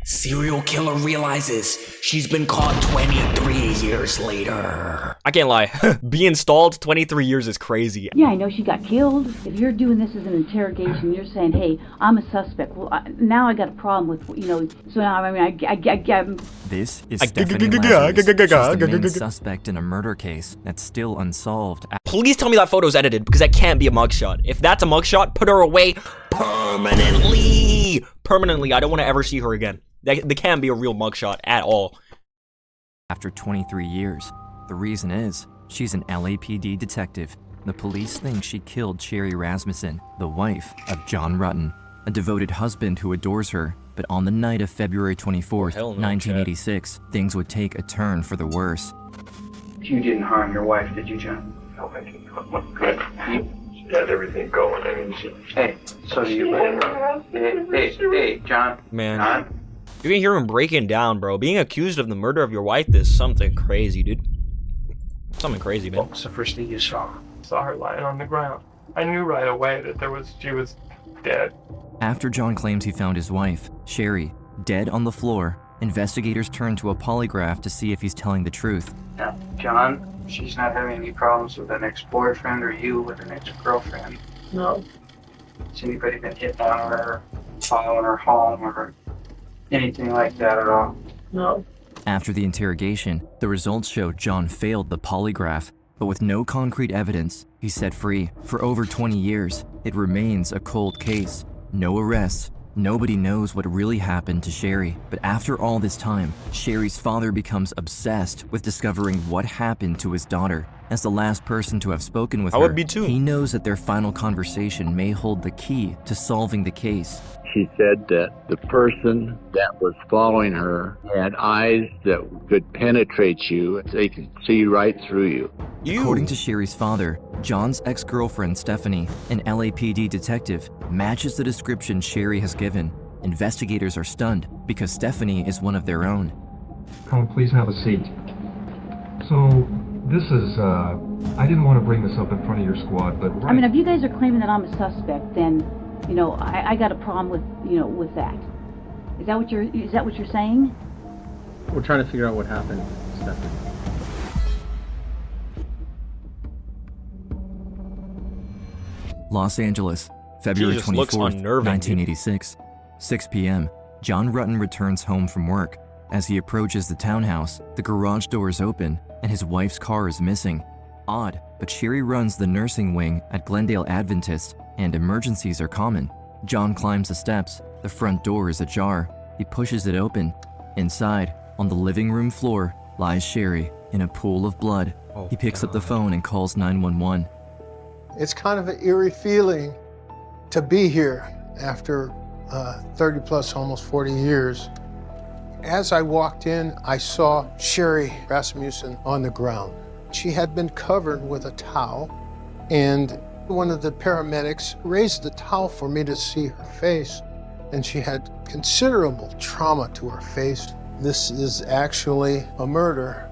Serial killer realizes she's been caught 23 years later. I can't lie. Being stalled 23 years is crazy. Yeah, I know she got killed. If you're doing this as an interrogation, you're saying, hey, I'm a suspect. Well, now I got a problem with, so now, I mean, This is Stephanie Lazarus. She's the main suspect in a murder case that's still unsolved. Please tell me that photo's edited, because that can't be a mugshot. If that's a mugshot, put her away permanently. Permanently, I don't want to ever see her again. They can't be a real mugshot at all. After 23 years, the reason is, she's an LAPD detective. The police think she killed Sherri Rasmussen, the wife of John Rutten, a devoted husband who adores her. But on the night of February 24th, 1986, things would take a turn for the worse. You didn't harm your wife, did you, John? No, I didn't. Good. She had everything going. I mean, Hey, so do you let her? Hey, John. Man. John? You can hear him breaking down, bro. Being accused of the murder of your wife is something crazy, dude. Something crazy, man. What was the first thing you saw? saw her lying on the ground. I knew right away that she was dead. After John claims he found his wife, Sherri, dead on the floor, investigators turn to a polygraph to see if he's telling the truth. Now, John, she's not having any problems with an ex-boyfriend or you with an ex-girlfriend. No. Has anybody been hitting on her, following her home, or anything like that at all? No. After the interrogation, the results show John failed the polygraph, but with no concrete evidence, he's set free. For over 20 years, it remains a cold case. No arrests. Nobody knows what really happened to Sherri. But after all this time, Sherri's father becomes obsessed with discovering what happened to his daughter. As the last person to have spoken with her, would be too. He knows that their final conversation may hold the key to solving the case. She said that the person that was following her had eyes that could penetrate you. They could see right through you. According to Sherri's father, John's ex-girlfriend Stephanie, an LAPD detective, matches the description Sherri has given. Investigators are stunned because Stephanie is one of their own. Colin, please have a seat. So, this is, I didn't want to bring this up in front of your squad, but... I mean, if you guys are claiming that I'm a suspect, then, I got a problem with, with that. Is that what you're saying? We're trying to figure out what happened, Stephanie. Los Angeles, February 24th, 1986. 6 p.m. John Rutten returns home from work. As he approaches the townhouse, the garage door is open and his wife's car is missing. Odd, but Sherri runs the nursing wing at Glendale Adventist and emergencies are common. John climbs the steps. The front door is ajar. He pushes it open. Inside, on the living room floor, lies Sherri in a pool of blood. He picks up the phone and calls 911. It's kind of an eerie feeling to be here after 30 plus, almost 40 years. As I walked in, I saw Sherri Rasmussen on the ground. She had been covered with a towel, and one of the paramedics raised the towel for me to see her face, and she had considerable trauma to her face. This is actually a murder.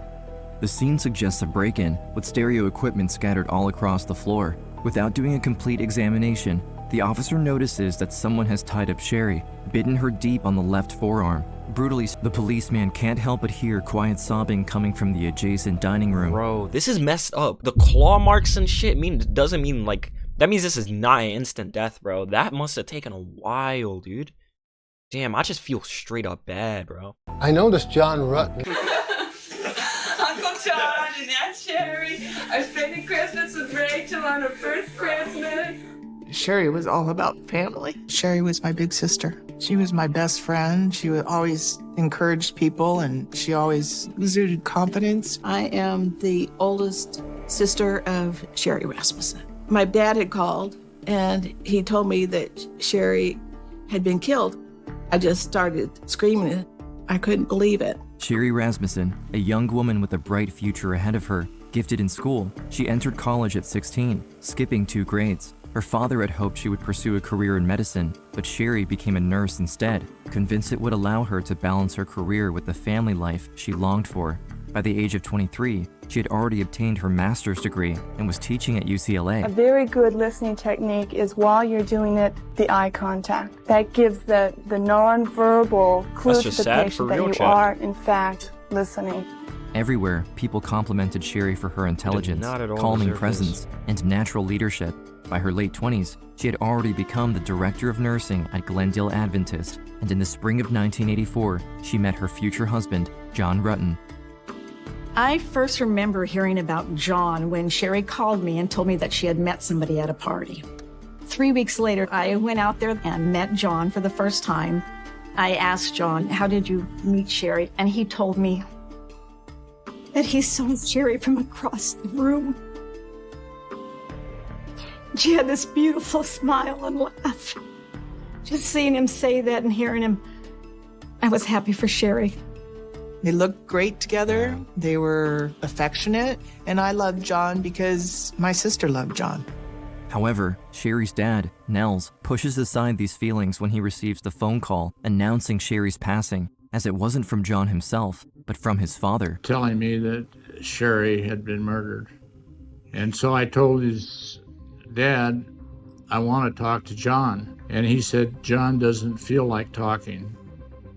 The scene suggests a break-in, with stereo equipment scattered all across the floor. Without doing a complete examination, the officer notices that someone has tied up Sherri, bitten her deep on the left forearm. Brutally, the policeman can't help but hear quiet sobbing coming from the adjacent dining room. Bro, this is messed up. The claw marks and shit doesn't mean like... That means this is not an instant death, bro. That must have taken a while, dude. Damn, I just feel straight up bad, bro. I noticed John Rutten. Uncle John and Aunt Sherri are spending Christmas with Rachel on her first Christmas. Sherri was all about family. Sherri was my big sister. She was my best friend. She would always encourage people, and she always exuded confidence. I am the oldest sister of Sherri Rasmussen. My dad had called, and he told me that Sherri had been killed. I just started screaming. I couldn't believe it. Sherri Rasmussen, a young woman with a bright future ahead of her, gifted in school, she entered college at 16, skipping 2 grades. Her father had hoped she would pursue a career in medicine, but Sherri became a nurse instead, convinced it would allow her to balance her career with the family life she longed for. By the age of 23, she had already obtained her master's degree and was teaching at UCLA. A very good listening technique is while you're doing it, the eye contact. That gives the nonverbal clue to the patient that you are, in fact, listening. Everywhere, people complimented Sherri for her intelligence, calming presence, and natural leadership. By her late 20s, she had already become the director of nursing at Glendale Adventist, and in the spring of 1984, she met her future husband, John Rutten. I first remember hearing about John when Sherri called me and told me that she had met somebody at a party. 3 weeks later, I went out there and met John for the first time. I asked John, how did you meet Sherri? And he told me that he saw Sherri from across the room. She had this beautiful smile and laugh. Just seeing him say that and hearing him, I was happy for Sherri. They looked great together. They were affectionate. And I loved John because my sister loved John. However, Sherri's dad, Nels, pushes aside these feelings when he receives the phone call announcing Sherri's passing, as it wasn't from John himself, but from his father. Telling me that Sherri had been murdered. And so I told his dad, I want to talk to John. And he said, John doesn't feel like talking.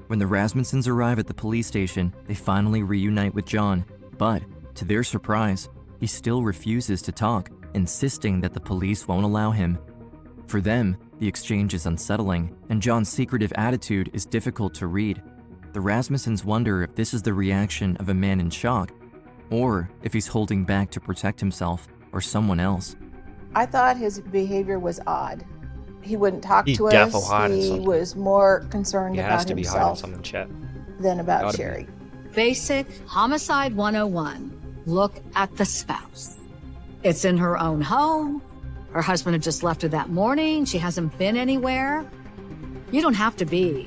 When the Rasmussens arrive at the police station, they finally reunite with John, but, to their surprise, he still refuses to talk, insisting that the police won't allow him. For them, the exchange is unsettling, and John's secretive attitude is difficult to read. The Rasmussens wonder if this is the reaction of a man in shock, or if he's holding back to protect himself or someone else. I thought his behavior was odd. He wouldn't talk to us. He was more concerned about himself than about Sherri. Basic Homicide 101. Look at the spouse. It's in her own home. Her husband had just left her that morning. She hasn't been anywhere. You don't have to be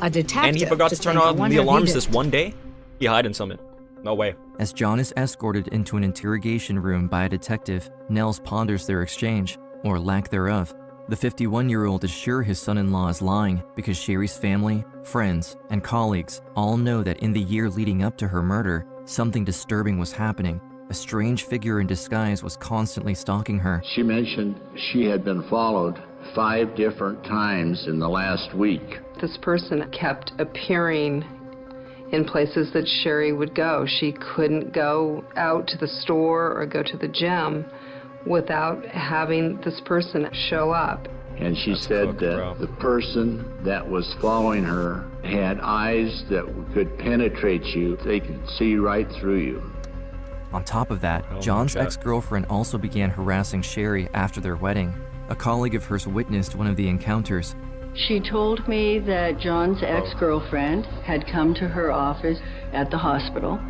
a detective. And he forgot to turn on the alarms this one day? He hiding something. No way. As John is escorted into an interrogation room by a detective, Nels ponders their exchange, or lack thereof. The 51-year-old is sure his son-in-law is lying because Sherri's family, friends, and colleagues all know that in the year leading up to her murder, something disturbing was happening. A strange figure in disguise was constantly stalking her. She mentioned she had been followed 5 different times in the last week. This person kept appearing in places that Sherri would go. She couldn't go out to the store or go to the gym without having this person show up. And she said that the person that was following her had eyes that could penetrate you. They could see right through you. On top of that, John's ex-girlfriend also began harassing Sherri after their wedding. A colleague of hers witnessed one of the encounters. She told me that John's ex-girlfriend had come to her office at the hospiel,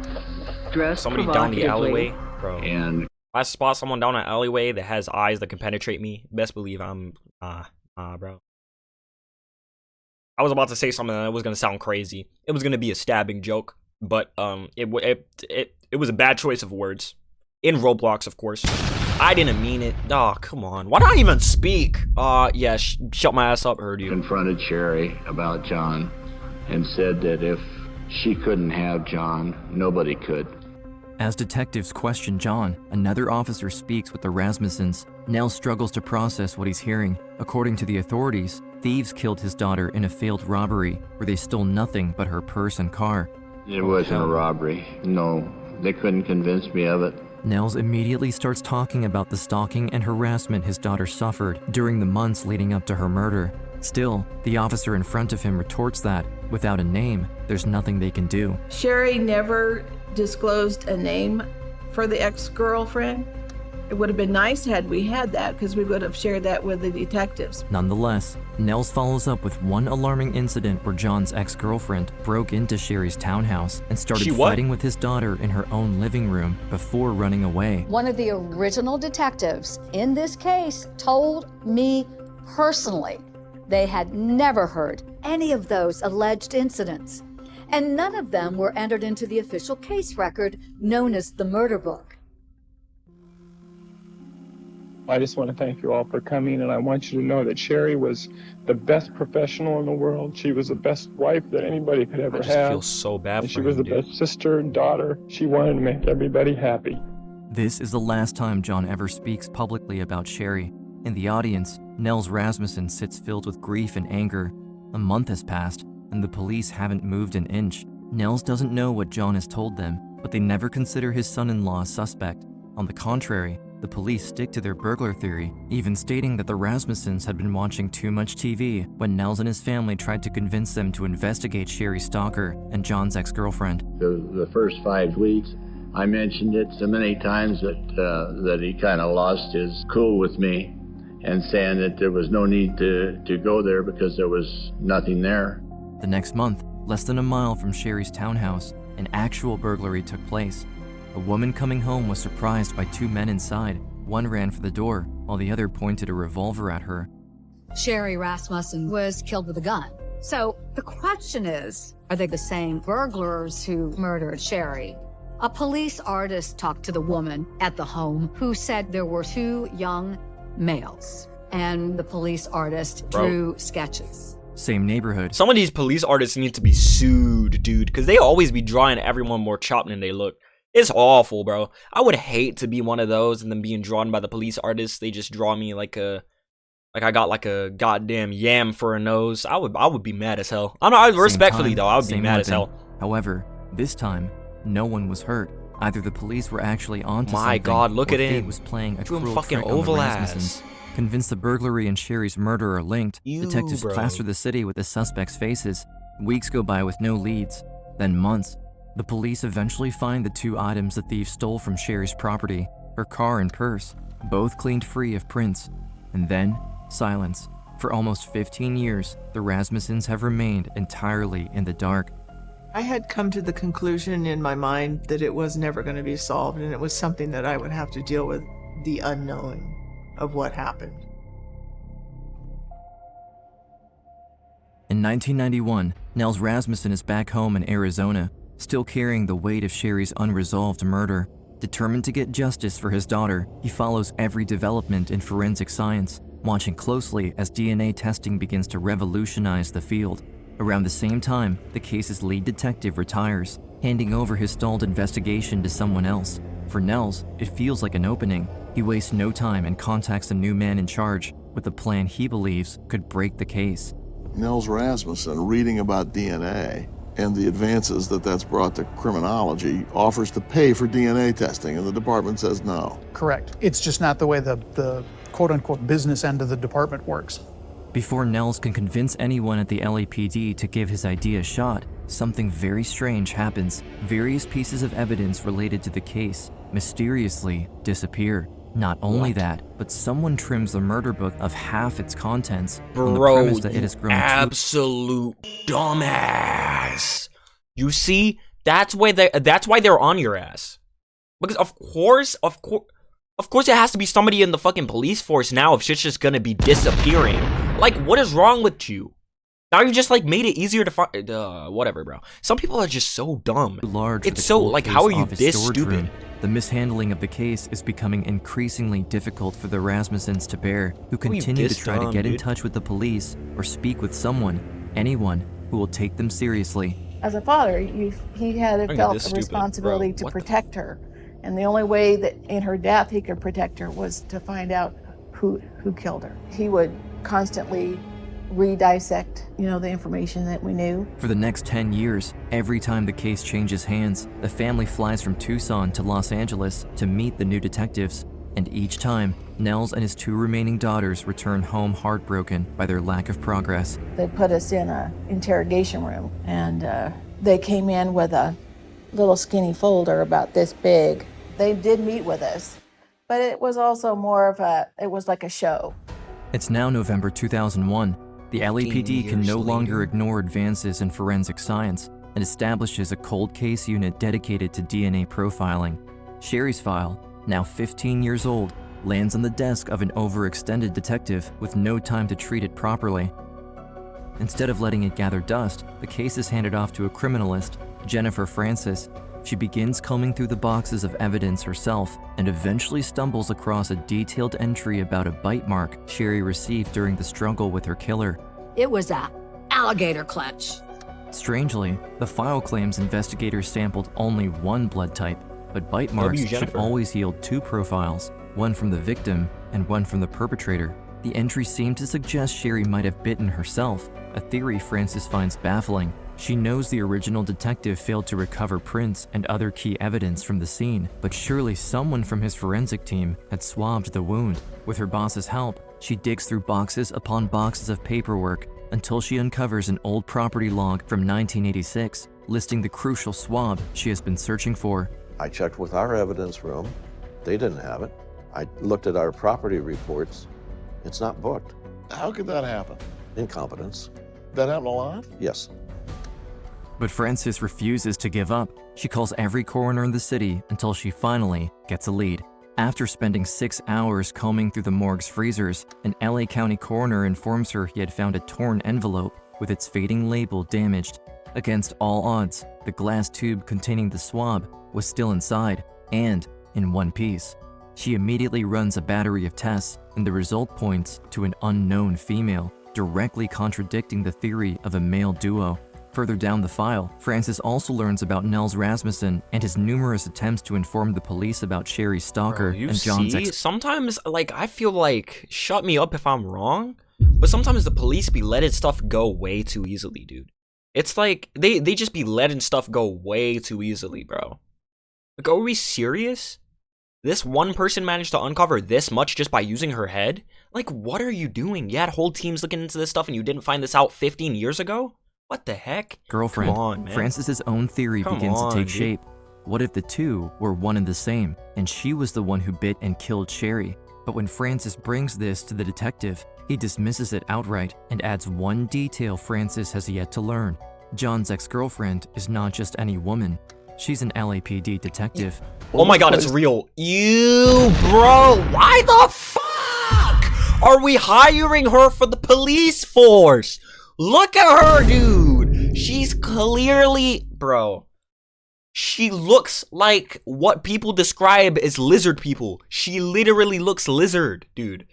dressed somebody down the alleyway, bro. And I spot someone down an alleyway that has eyes that can penetrate me. Best believe I'm bro. I was about to say something that was gonna sound crazy. It was gonna be a stabbing joke, but it was a bad choice of words. In Roblox, of course. I didn't mean it. Oh, come on. Why not even speak? Yeah, shut my ass up, heard you. Confronted Sherri about John and said that if she couldn't have John, nobody could. As detectives question John, another officer speaks with the Rasmussens. Nell struggles to process what he's hearing. According to the authorities, thieves killed his daughter in a failed robbery where they stole nothing but her purse and car. It wasn't a robbery. No, they couldn't convince me of it. Nels immediately starts talking about the stalking and harassment his daughter suffered during the months leading up to her murder. Still, the officer in front of him retorts that, without a name, there's nothing they can do. Sherri never disclosed a name for the ex-girlfriend. It would have been nice had we had that, because we would have shared that with the detectives. Nonetheless, Nels follows up with one alarming incident where John's ex-girlfriend broke into Sherri's townhouse and started fighting with his daughter in her own living room before running away. One of the original detectives in this case told me personally they had never heard any of those alleged incidents, and none of them were entered into the official case record known as the murder book. I just want to thank you all for coming, and I want you to know that Sherri was the best professional in the world. She was the best wife that anybody could ever have. I just feel so bad and for she was him, the best sister and daughter. She wanted to make everybody happy. This is the last time John ever speaks publicly about Sherri. In the audience, Nels Rasmussen sits filled with grief and anger. A month has passed, and the police haven't moved an inch. Nels doesn't know what John has told them, but they never consider his son-in-law a suspect. On the contrary, the police stick to their burglar theory, even stating that the Rasmussens had been watching too much TV when Nels and his family tried to convince them to investigate Sherri's stalker and John's ex-girlfriend. The first 5 weeks, I mentioned it so many times that he kind of lost his cool with me and saying that there was no need to go there because there was nothing there. The next month, less than a mile from Sherri's townhouse, an actual burglary took place. A woman coming home was surprised by 2 men inside. One ran for the door, while the other pointed a revolver at her. Sherri Rasmussen was killed with a gun. So the question is, are they the same burglars who murdered Sherri? A police artist talked to the woman at the home who said there were 2 young males, and the police artist drew sketches. Same neighborhood. Some of these police artists need to be sued, dude, because they always be drawing everyone more chopped than they look. It's awful, bro. I would hate to be one of those and then being drawn by the police artists. They just draw me like I got like a goddamn yam for a nose. I would be mad as hell. Respectfully though, I would be mad as hell. However, this time, no one was hurt. Either the police were actually onto something, my God, look at him. Was playing a Doing cruel fucking trick on the oval Rasmussens. ass. Convinced the burglary and Sherri's murder are linked, Ew, detectives bro. plaster the city with the suspects' faces. Weeks go by with no leads, then months. The police eventually find the 2 items the thief stole from Sherri's property, her car and purse, both cleaned free of prints. And then, silence. For almost 15 years, the Rasmussens have remained entirely in the dark. I had come to the conclusion in my mind that it was never going to be solved, and it was something that I would have to deal with, the unknowing of what happened. In 1991, Nels Rasmussen is back home in Arizona, still carrying the weight of Sherri's unresolved murder. Determined to get justice for his daughter, he follows every development in forensic science, watching closely as DNA testing begins to revolutionize the field. Around the same time, the case's lead detective retires, handing over his stalled investigation to someone else. For Nels, it feels like an opening. He wastes no time and contacts a new man in charge with a plan he believes could break the case. Nels Rasmussen, reading about DNA and the advances that's brought to criminology, offers to pay for DNA testing, and the department says no. Correct. It's just not the way the quote-unquote business end of the department works. Before Nels can convince anyone at the LAPD to give his idea a shot, something very strange happens. Various pieces of evidence related to the case mysteriously disappear. Not only that, but someone trims the murder book of half its contents on the premise that it has grown absolute dumbass. You see, that's why they're on your ass. Because of course it has to be somebody in the fucking police force now if shit's just gonna be disappearing. Like, what is wrong with you? Now you just like made it easier to find. Whatever, bro. Some people are just so dumb. It's so like, how are you this stupid? The mishandling of the case is becoming increasingly difficult for the Rasmussens to bear, who continue to try to get in touch with the police or speak with anyone who will take them seriously. As a father, he had felt a responsibility to protect her. And the only way that in her death he could protect her was to find out who killed her. He would constantly re-dissect, the information that we knew. For the next 10 years, every time the case changes hands, the family flies from Tucson to Los Angeles to meet the new detectives. And each time, Nels and his 2 remaining daughters return home heartbroken by their lack of progress. They put us in an interrogation room, and they came in with a little skinny folder about this big. They did meet with us, but it was also it was like a show. It's now November 2001. The LAPD can no longer ignore advances in forensic science and establishes a cold case unit dedicated to DNA profiling. Sherri's file, now 15 years old, lands on the desk of an overextended detective with no time to treat it properly. Instead of letting it gather dust, the case is handed off to a criminalist, Jennifer Francis. she begins combing through the boxes of evidence herself and eventually stumbles across a detailed entry about a bite mark Sherri received during the struggle with her killer. It was a alligator clutch. Strangely, the file claims investigators sampled only one blood type, but bite marks should always yield 2 profiles, one from the victim and one from the perpetrator. The entry seemed to suggest Sherri might have bitten herself, a theory Frances finds baffling. She knows the original detective failed to recover prints and other key evidence from the scene, but surely someone from his forensic team had swabbed the wound. With her boss's help, she digs through boxes upon boxes of paperwork until she uncovers an old property log from 1986, listing the crucial swab she has been searching for. I checked with our evidence room. They didn't have it. I looked at our property reports. It's not booked. How could that happen? Incompetence. That happened a lot? Yes. But Frances refuses to give up. She calls every coroner in the city until she finally gets a lead. After spending 6 hours combing through the morgue's freezers, an LA County coroner informs her he had found a torn envelope with its fading label damaged. Against all odds, the glass tube containing the swab was still inside, and in one piece. She immediately runs a battery of tests, and the result points to an unknown female, directly contradicting the theory of a male duo. Further down the file, Frances also learns about Nels Rasmussen and his numerous attempts to inform the police about Sherri's stalker and John's ex. Sometimes, I feel like, shut me up if I'm wrong, but sometimes the police be letting stuff go way too easily, dude. It's like, they just be letting stuff go way too easily, bro. Like, are we serious? This one person managed to uncover this much just by using her head? Like, what are you doing? You had whole teams looking into this stuff and you didn't find this out 15 years ago? What the heck? Girlfriend, come on, man. Frances' own theory begins to take shape. What if the two were one and the same, and she was the one who bit and killed Sherri? But when Frances brings this to the detective, he dismisses it outright and adds one detail Frances has yet to learn. John's ex-girlfriend is not just any woman. She's an LAPD detective. Oh my god, it's real. You, bro, why the fuck are we hiring her for the police force? Look at her, dude. She's clearly, bro. She looks like what people describe as lizard people. She literally looks lizard, dude.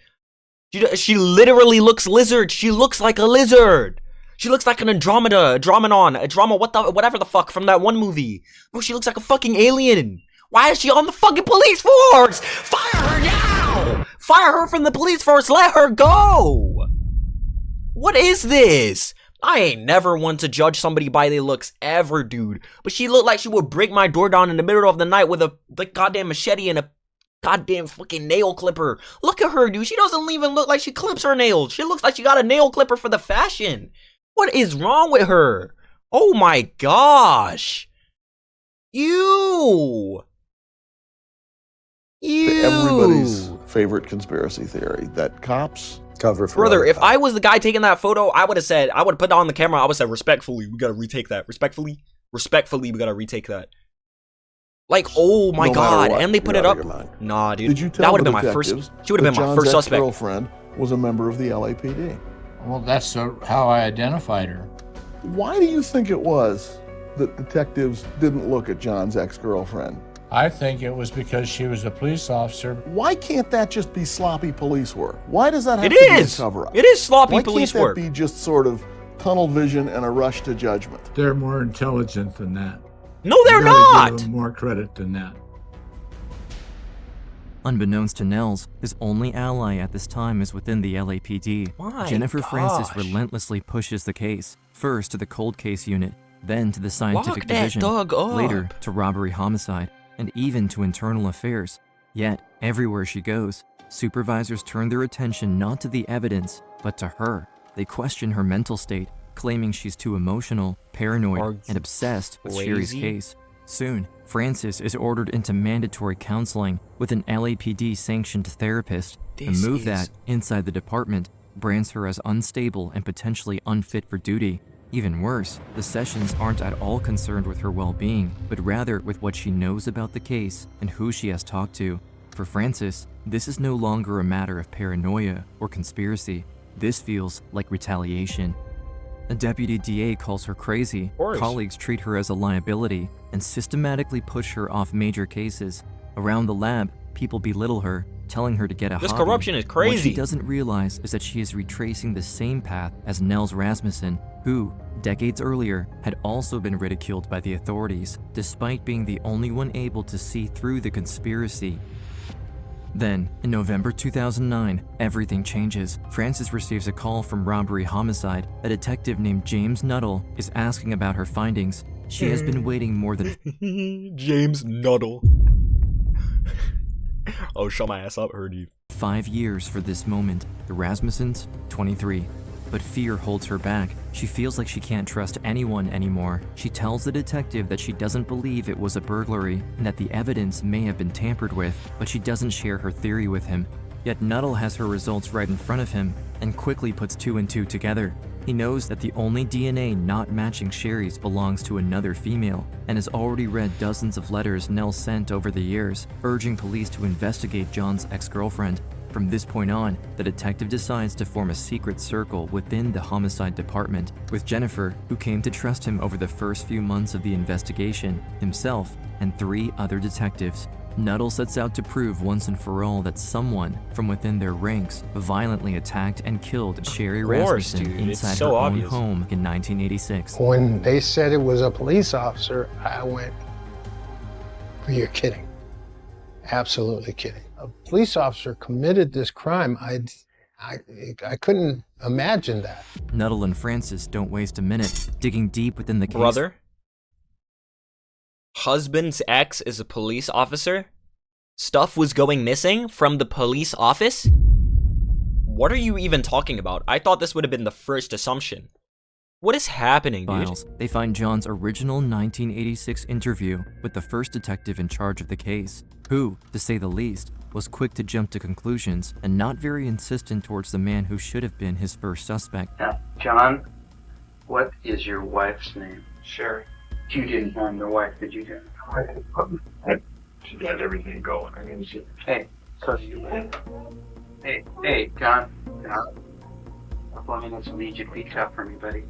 She literally looks lizard. She looks like a lizard. She looks like an Andromeda, whatever the fuck from that one movie. Bro, she looks like a fucking alien. Why is she on the fucking police force? Fire her now! Fire her from the police force. Let her go. What is this? I ain't never one to judge somebody by their looks ever, dude. But she looked like she would break my door down in the middle of the night with a goddamn machete and a goddamn fucking nail clipper. Look at her, dude. She doesn't even look like she clips her nails. She looks like she got a nail clipper for the fashion. What is wrong with her? Oh my gosh. Everybody's favorite conspiracy theory that cops cover for brother, if I was the guy taking that photo, I would have put it on the camera. I would have said, respectfully, we gotta retake that. Respectfully, we gotta retake that. Like, oh my god, and they put it up. Nah, dude, Did you tell that would have been my first. She would have been my first suspect. Girlfriend was a member of the LAPD. Well, that's how I identified her. Why do you think it was that detectives didn't look at John's ex-girlfriend? I think it was because she was a police officer. Why can't that just be sloppy police work? Why does that have to be a cover-up? It is sloppy police work. Why can't that be just sort of tunnel vision and a rush to judgment? They're more intelligent than that. No, they're not! Give them more credit than that. Unbeknownst to Nels, his only ally at this time is within the LAPD. Jennifer Frances relentlessly pushes the case, first to the cold case unit, then to the scientific division, later to robbery homicide, and even to internal affairs. Yet, everywhere she goes, supervisors turn their attention not to the evidence, but to her. They question her mental state, claiming she's too emotional, paranoid, and obsessed with Sherri's case. Soon, Frances is ordered into mandatory counseling with an LAPD-sanctioned therapist, a move that, inside the department, brands her as unstable and potentially unfit for duty. Even worse, the sessions aren't at all concerned with her well-being, but rather with what she knows about the case and who she has talked to. For Frances, this is no longer a matter of paranoia or conspiracy. This feels like retaliation. A deputy DA calls her crazy, colleagues treat her as a liability, and systematically push her off major cases. Around the lab, people belittle her, telling her to get a hobby. This corruption is crazy. What she doesn't realize is that she is retracing the same path as Nels Rasmussen, who, decades earlier, had also been ridiculed by the authorities, despite being the only one able to see through the conspiracy. Then, in November 2009, everything changes. Frances receives a call from robbery homicide. A detective named James Nuttall is asking about her findings. She has been waiting more than... James Nuttall. Oh, shut my ass up, heard you. 5 years for this moment. The Rasmussens, 23. But fear holds her back. She feels like she can't trust anyone anymore. She tells the detective that she doesn't believe it was a burglary and that the evidence may have been tampered with, but she doesn't share her theory with him. Yet Nuttall has her results right in front of him and quickly puts 2 and 2 together. He knows that the only DNA not matching Sherri's belongs to another female and has already read dozens of letters Nell sent over the years, urging police to investigate John's ex-girlfriend. From this point on, the detective decides to form a secret circle within the homicide department, with Jennifer, who came to trust him over the first few months of the investigation, himself, and 3 other detectives. Nuttall sets out to prove once and for all that someone from within their ranks violently attacked and killed Sherri Rasmussen inside her own home in 1986. When they said it was a police officer, I went, "You're kidding. Absolutely kidding. A police officer committed this crime. I couldn't imagine that." Nuttall and Frances don't waste a minute, digging deep within the case. Brother? Husband's ex is a police officer? Stuff was going missing from the police office? What are you even talking about? I thought this would have been the first assumption. What is happening, dude? They find John's original 1986 interview with the first detective in charge of the case, who, to say the least, was quick to jump to conclusions and not very insistent towards the man who should have been his first suspect. Now, John, what is your wife's name? Sherri. You didn't harm your wife, did you? She got everything going. I mean, Hey, so you... Hey, John. A couple of minutes will need you to be tough for me, buddy.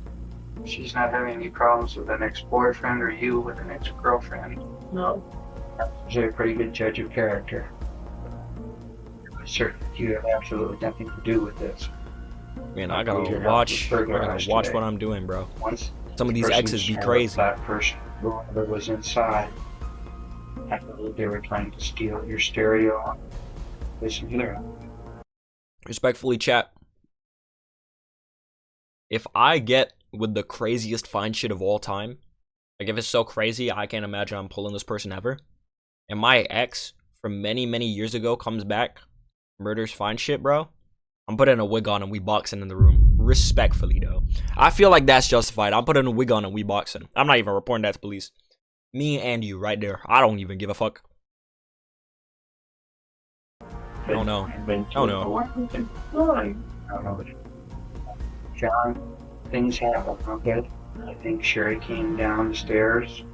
She's not having any problems with an ex-boyfriend or you with an ex-girlfriend. No. You're a pretty good judge of character. Sir, you have absolutely nothing to do with this. Man, I gotta watch what I'm doing, bro. Some of these exes be crazy. That person, whoever was inside, I believe they were trying to steal your stereo. Listen here. Respectfully, chat. If I get with the craziest find shit of all time, like if it's so crazy I can't imagine I'm pulling this person ever, and my ex from many years ago comes back, murders find shit, bro, I'm putting a wig on and we boxing in the room. Respectfully, though. I feel like that's justified. I'm putting a wig on and we boxing. I'm not even reporting that to police. Me and you right there. I don't even give a fuck. Oh no. Oh no. John, things happen, okay? I think Sherri came down the stairs.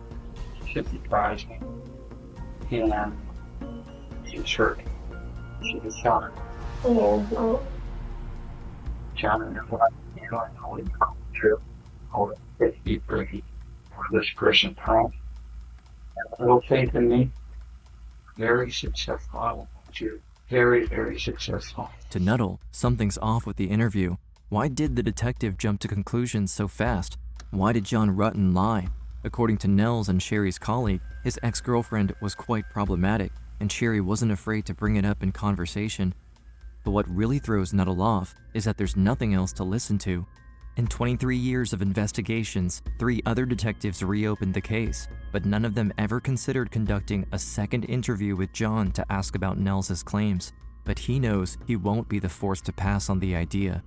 She surprised me. And she was hurt. She was shot. Oh. John, I know what you know it's true. Hold it, be pretty for this person, huh? Have a little faith in me. Very successful. I want you. Very successful. To Nuttall, something's off with the interview. Why did the detective jump to conclusions so fast? Why did John Rutten lie? According to Nels and Sherri's colleague, his ex-girlfriend was quite problematic, and Sherri wasn't afraid to bring it up in conversation. But what really throws Nuttall off is that there's nothing else to listen to. In 23 years of investigations, 3 other detectives reopened the case, but none of them ever considered conducting a second interview with John to ask about Nels' claims. But he knows he won't be the force to pass on the idea.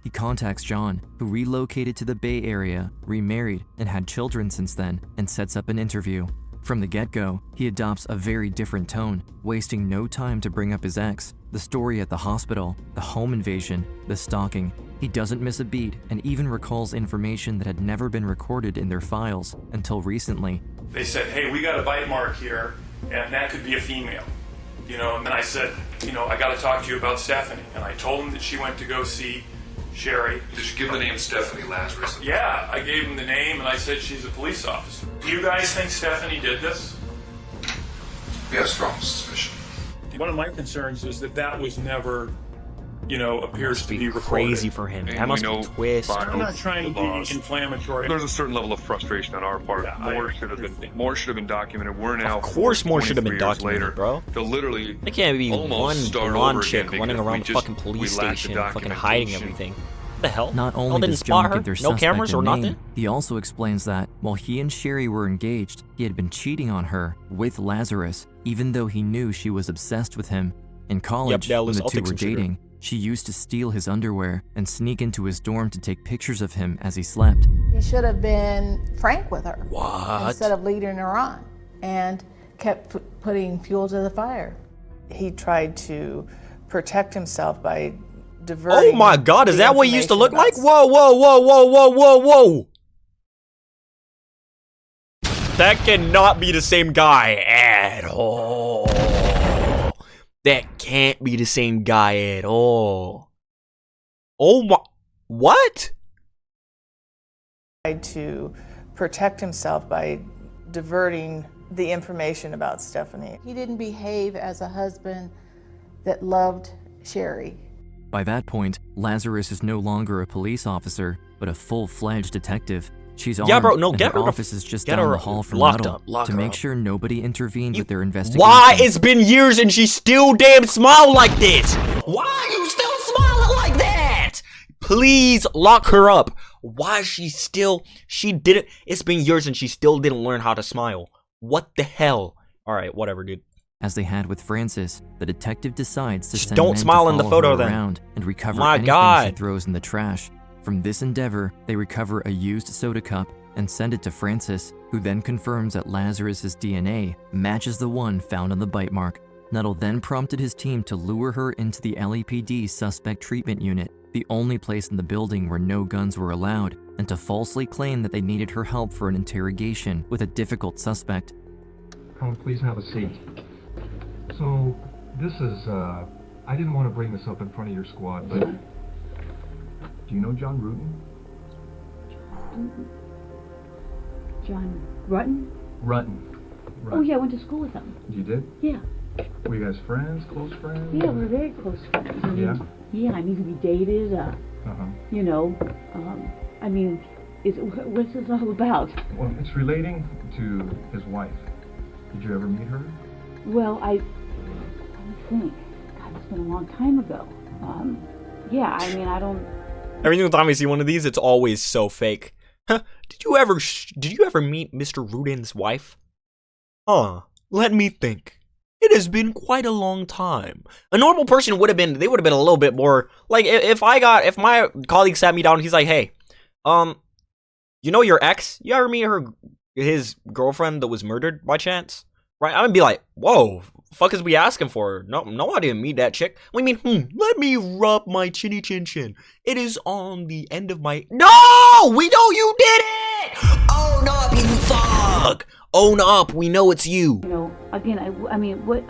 He contacts John, who relocated to the Bay Area, remarried, and had children since then, and sets up an interview. From the get-go, he adopts a very different tone, wasting no time to bring up his ex, the story at the hospital, the home invasion, the stalking. He doesn't miss a beat and even recalls information that had never been recorded in their files until recently. They said, hey, we got a bite mark here, and that could be a female. And then I said, I got to talk to you about Stephanie. And I told him that she went to go see Sherri. Did you give the name Stephanie Lazarus? Yeah, I gave him the name and I said she's a police officer. Do you guys think Stephanie did this? We have strong suspicion. One of my concerns is that was never, appears to be recorded. Crazy for him. That must be twist. I'm not trying to be inflammatory. There's a certain level of frustration on our part. More should have been documented. We're now. Of course, more should have been documented, bro. Literally, there can't be one blonde chick running around the fucking police station, fucking hiding everything. What the hell? Not only does John give their no suspect cameras a or name, nothing. He also explains that while he and Sherri were engaged, he had been cheating on her with Lazarus, even though he knew she was obsessed with him. In college, when the two were dating, she used to steal his underwear and sneak into his dorm to take pictures of him as he slept. He should have been frank with her What? instead of leading her on, and kept putting fuel to the fire. He tried to protect himself by diverting. Oh my God, is that what he used to look like? Whoa, whoa, whoa, whoa, whoa, whoa, whoa. That cannot be the same guy at all. That can't be the same guy at all. Oh my, what? Tried to protect himself by diverting the information about Stephanie. He didn't behave as a husband that loved Sherri. By that point, Lazarus is no longer a police officer, but a full-fledged detective. She's armed, bro, no, and get her her office is just down the hall from Huddle to make sure nobody intervened with their investigation. Why? It's been years and she still damn smile like this. Why are you still smiling like that? Please lock her up. Why is she didn't, it's been years and she still didn't learn how to smile. What the hell? All right, whatever, dude. As they had with Frances, the detective decides to send don't men smile to in the follow photo her then. around and recover My anything God. she throws in the trash. From this endeavor, they recover a used soda cup and send it to Frances, who then confirms that Lazarus's DNA matches the one found on the bite mark. Nuttall then prompted his team to lure her into the LAPD suspect treatment unit, the only place in the building where no guns were allowed, and to falsely claim that they needed her help for an interrogation with a difficult suspect. Please have a seat. So, this is, I didn't want to bring this up in front of your squad, but do you know John Rutten? John Rutten? Rutten. Oh yeah, I went to school with him. You did? Yeah. Were you guys friends, close friends? Yeah, we're very close friends. I mean, Yeah? Yeah, I mean, we dated, you know, I mean, what's this all about? Well, it's relating to his wife. Did you ever meet her? Well, I think, God, it's been a long time ago. Yeah, I mean, I don't... Every single time I see one of these, it's always so fake. Huh? Did you ever meet Mr. Rudin's wife? Huh. Let me think. It has been quite a long time. A normal person would have been, they would have been a little bit more, like, if my colleague sat me down, he's like, hey, you know your ex? You ever meet his girlfriend that was murdered by chance? Right? I'm gonna be like, whoa, fuck is we asking for? No, I didn't meet that chick. I mean, let me rub my chinny chin chin. It is on the end of my... No! We know you did it! Own up, you fuck! Own up, we know it's you. You know, again, I mean, what...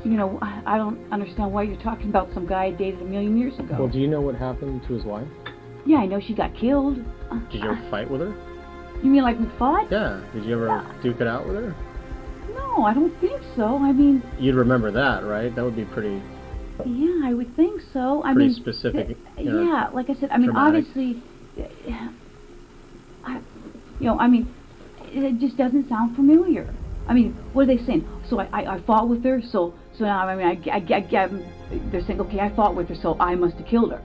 You know, I don't understand why you're talking about some guy I dated a million years ago. Well, do you know what happened to his wife? Yeah, I know she got killed. Did you ever fight with her? You mean like we fought? Yeah. Did you ever duke it out with her? No, I don't think so. I mean... You'd remember that, right? That would be pretty... Yeah, I would think so. I pretty mean, specific. Yeah, like I said, I mean, traumatic. obviously... I mean, it just doesn't sound familiar. I mean, what are they saying? So I fought with her, so now, I mean, they're saying, okay, I fought with her, so I must have killed her.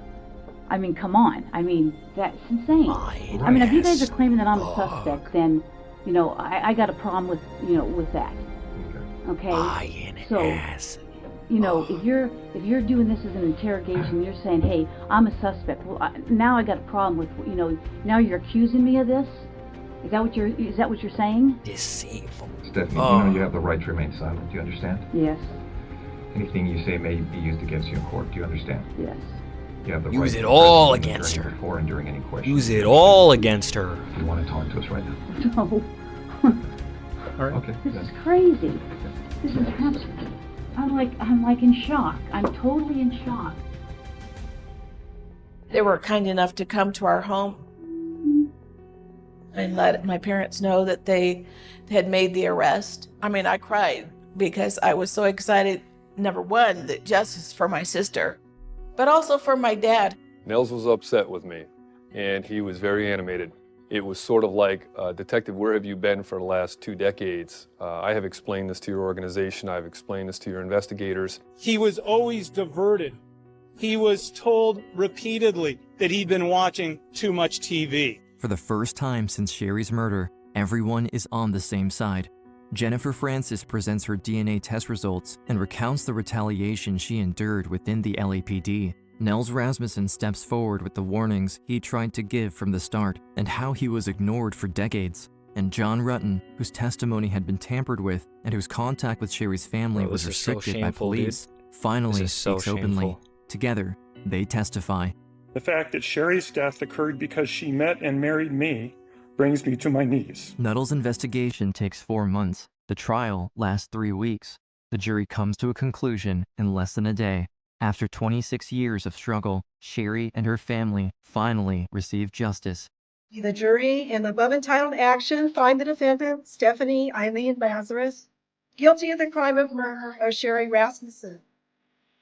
I mean, come on. I mean, that's insane. I mean, if you guys are claiming that I'm a suspect, then, you know, I got a problem with, you know, with that. Okay? So, you know, if you're doing this as an interrogation, you're saying, hey, I'm a suspect. Well, now I got a problem with, you know, now you're accusing me of this? Is that what you're saying? Deceitful. Stephanie, you know you have the right to remain silent. Do you understand? Yes. Anything you say may be used against you in court. Do you understand? Yes. You have the Use right it to all present against her. Before and during any question. Use it all against her. If you want to talk to us right now. No. All right. Okay. This is crazy. This is absolutely... I'm like in shock. I'm totally in shock. They were kind enough to come to our home and let my parents know that they had made the arrest. I mean, I cried because I was so excited, number one, that justice for my sister, but also for my dad. Nels was upset with me, and he was very animated. It was sort of like, Detective, where have you been for the last 2 decades? I have explained this to your organization. I've explained this to your investigators. He was always diverted. He was told repeatedly that he'd been watching too much TV. For the first time since Sherri's murder, everyone is on the same side. Jennifer Francis presents her DNA test results and recounts the retaliation she endured within the LAPD. Nels Rasmussen steps forward with the warnings he tried to give from the start and how he was ignored for decades. And John Rutten, whose testimony had been tampered with and whose contact with Sherri's family was restricted by police, finally speaks openly. Together, they testify. The fact that Sherri's death occurred because she met and married me brings me to my knees. Nuttall's investigation takes 4 months. The trial lasts 3 weeks. The jury comes to a conclusion in less than a day. After 26 years of struggle, Sherri and her family finally receive justice. The jury in the above entitled action find the defendant, Stephanie Eileen Lazarus, guilty of the crime of murder of Sherri Rasmussen.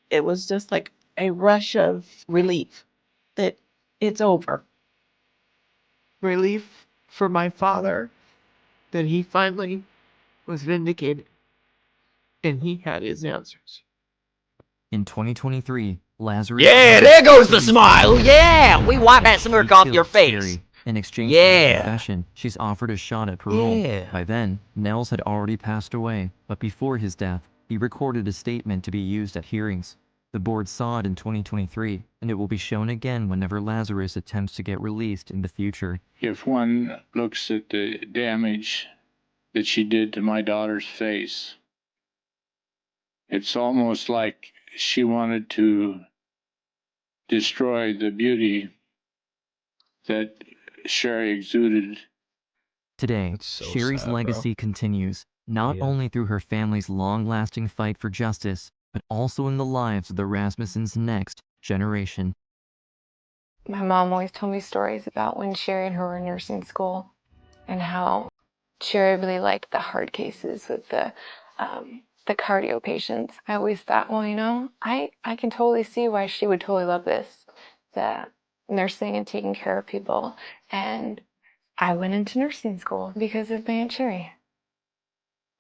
It was just like a rush of relief that it's over. Relief for my father that he finally was vindicated and he had his answers. In 2023, Lazarus... Yeah, there goes the smile! Yeah! We wipe that smirk off your face! Sherri. In exchange for her confession, she's offered a shot at parole. Yeah. By then, Nels had already passed away, but before his death, he recorded a statement to be used at hearings. The board saw it in 2023, and it will be shown again whenever Lazarus attempts to get released in the future. If one looks at the damage that she did to my daughter's face, it's almost like she wanted to destroy the beauty that Sherri exuded. Today, Sherri's legacy continues, not only through her family's long-lasting fight for justice, but also in the lives of the Rasmussens' next generation. My mom always told me stories about when Sherri and her were in nursing school and how Sherri really liked the hard cases with the cardio patients. I always thought, well, you know, I can totally see why she would totally love this, the nursing and taking care of people. And I went into nursing school because of my Aunt Sherri.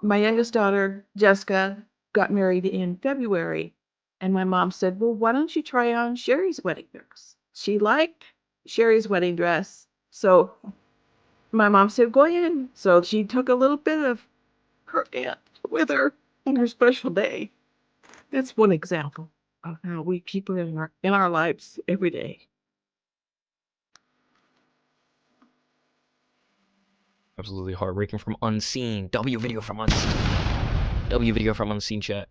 My youngest daughter, Jessica, got married in February, and my mom said, well, why don't you try on Sherri's wedding dress? She liked Sherri's wedding dress, so my mom said, go ahead. So she took a little bit of her aunt with her on her special day. That's one example of how we keep her in our lives every day. Absolutely heartbreaking from Unseen. W video from Unseen. W video from Unseen, chat.